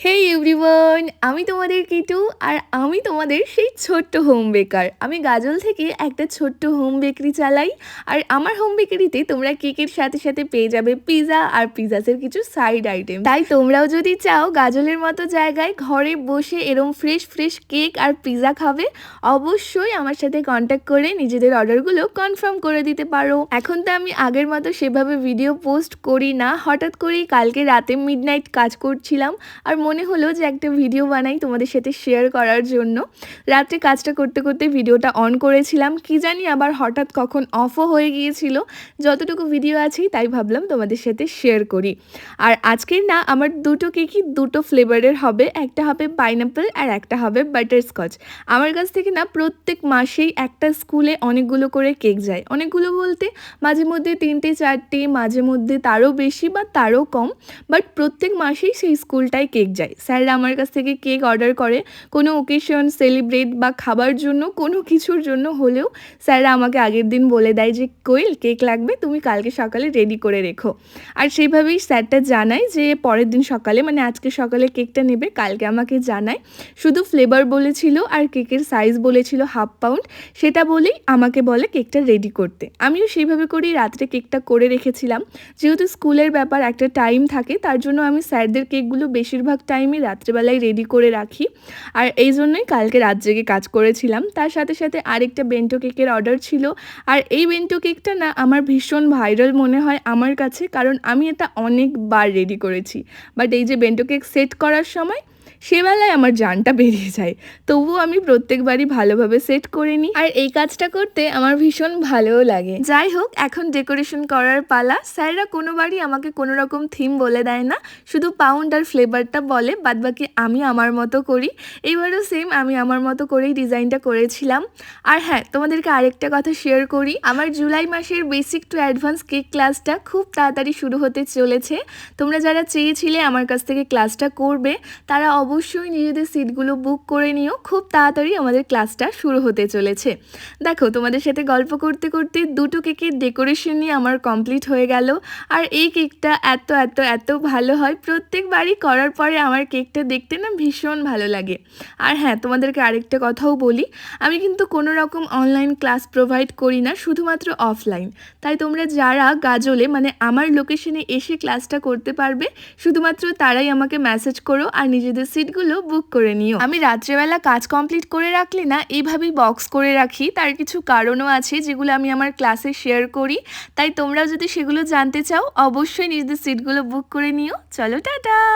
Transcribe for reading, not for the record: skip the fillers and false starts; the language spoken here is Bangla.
হেই এভরিওয়ান, আমি তোমাদের কিটু। আর আমি তোমাদের সেই ছোট্ট হোম বেকার। আমি গাজল থেকে একটা ছোট্ট হোম বেকারি চালাই। আর আমার হোম বেকারিতে তোমরা কেকের সাথে সাথে পেয়ে যাবে পিৎজা আর পিৎজাসের কিছু সাইড আইটেম। তাই তোমরাও যদি চাও গাজলের মতো জায়গায় ঘরে বসে এরম ফ্রেশ ফ্রেশ কেক আর পিৎজা খাবে, অবশ্যই আমার সাথে কন্ট্যাক্ট করে নিজেদের অর্ডারগুলো কনফার্ম করে দিতে পারো। এখন তো আমি আগের মতো সেভাবে ভিডিও পোস্ট করি না, হঠাৎ করেই কালকে রাতে মিডনাইট কাজ করছিলাম আর মনে হলো যে একটা ভিডিও বানাই তোমাদের সাথে শেয়ার করার জন্য। রাত্রে কাজটা করতে করতে ভিডিওটা অন করেছিলাম, কি জানি আবার হঠাৎ কখন অফও হয়ে গিয়েছিল। যতটুকু ভিডিও আছে তাই ভাবলাম তোমাদের সাথে শেয়ার করি। আর আজকের না আমার দুটো কেকই দুটো ফ্লেভারের হবে, একটা হবে পাইনাপেল আর একটা হবে বাটারস্কচ। আমার কাছ থেকে না প্রত্যেক মাসেই একটা স্কুলে অনেকগুলো করে কেক যায়, অনেকগুলো বলতে মাঝে মধ্যে 3টে 4টে, মাঝে মধ্যে তারও বেশি বা তারও কম, বাট প্রত্যেক মাসেই সেই স্কুলটায় কেক যায়। স্যাররা আমার কাছ থেকে কেক অর্ডার করে কোনো ওকেশন, সেলিব্রেট বা খাবার জন্য, কোনো কিছুর জন্য হলেও স্যাররা আমাকে আগের দিন বলে দেয় যে কোয়েল কেক লাগবে, তুমি কালকে সকালে রেডি করে রেখো। আর সেইভাবেই স্যারটা জানায় যে পরের দিন সকালে, মানে আজকে সকালে কেকটা নেবে, কালকে আমাকে জানায়। শুধু ফ্লেভার বলেছিল আর কেকের সাইজ বলেছিল 1/2 পাউন্ড, সেটা বলেই আমাকে বলে কেকটা রেডি করতে। আমিও সেইভাবে করেই রাত্রে কেকটা করে রেখেছিলাম। যেহেতু স্কুলের ব্যাপার, একটা টাইম থাকে, তার জন্য আমি স্যারদের কেকগুলো বেশিরভাগ টাইমই রাত্রেবেলায় রেডি করে রাখি। আর এই জন্যই কালকে রাত জেগে কাজ করেছিলাম। তার সাথে সাথে আরেকটা বেন্টো কেকের অর্ডার ছিল। আর এই বেন্টো কেকটা না আমার ভীষণ ভাইরাল মনে হয় আমার কাছে, কারণ আমি এটা অনেকবার রেডি করেছি। বাট এই যে বেন্টো কেক সেট করার সময় সেবেলায় আমার জানটা বেরিয়ে যায়, তবুও আমি প্রত্যেকবারই ভালোভাবে সেট করে নিই। আর এই কাজটা করতে আমার ভীষণ ভালোও লাগে। যাই হোক, এখন ডেকোরেশন করার পালা। স্যাররা কোনোবারই আমাকে কোনো রকম থিম বলে দেয় না, শুধু পাউন্ড আর ফ্লেভারটা বলে, বাদবাকি আমি আমার মতো করি। এইবারও সেম আমি আমার মতো করেই ডিজাইনটা করেছিলাম। আর হ্যাঁ, তোমাদেরকে আরেকটা কথা শেয়ার করি, আমার জুলাই মাসের বেসিক টু অ্যাডভান্স কেক ক্লাসটা খুব তাড়াতাড়ি শুরু হতে চলেছে। তোমরা যারা চেয়েছিলে আমার কাছ থেকে ক্লাসটা করবে, তারা অবশ্যই নিজেদের সিটগুলো বুক করে নিও। খুব তাড়াতাড়ি আমাদের ক্লাসটা শুরু হতে চলেছে। দেখো, তোমাদের সাথে গল্প করতে করতে দুটো কেকের ডেকোরেশনই আমার কমপ্লিট হয়ে গেল। আর এই কেকটা এত এত এত ভালো হয়, প্রত্যেকবারই করার পরে আমার কেকটা দেখতে না ভীষণ ভালো লাগে। আর হ্যাঁ, তোমাদেরকে আরেকটা কথাও বলি, আমি কিন্তু কোনো রকম অনলাইন ক্লাস প্রোভাইড করি না, শুধুমাত্র অফলাইন। তাই তোমরা যারা গাজলে, মানে আমার লোকেশনে এসে ক্লাসটা করতে পারবে, শুধুমাত্র তারাই আমাকে মেসেজ করো আর নিজেদের সিটগুলো বুক করে নিও। আমি রাত্রেবেলা কাজ কমপ্লিট করে রাখলে না এইভাবেই বক্স করে রাখি, তার কিছু কারণও আছে যেগুলো আমি আমার ক্লাসে শেয়ার করি। তাই তোমরাও যদি সেগুলো জানতে চাও, অবশ্যই নিজেদের সিটগুলো বুক করে নিও। চলো, টাটা।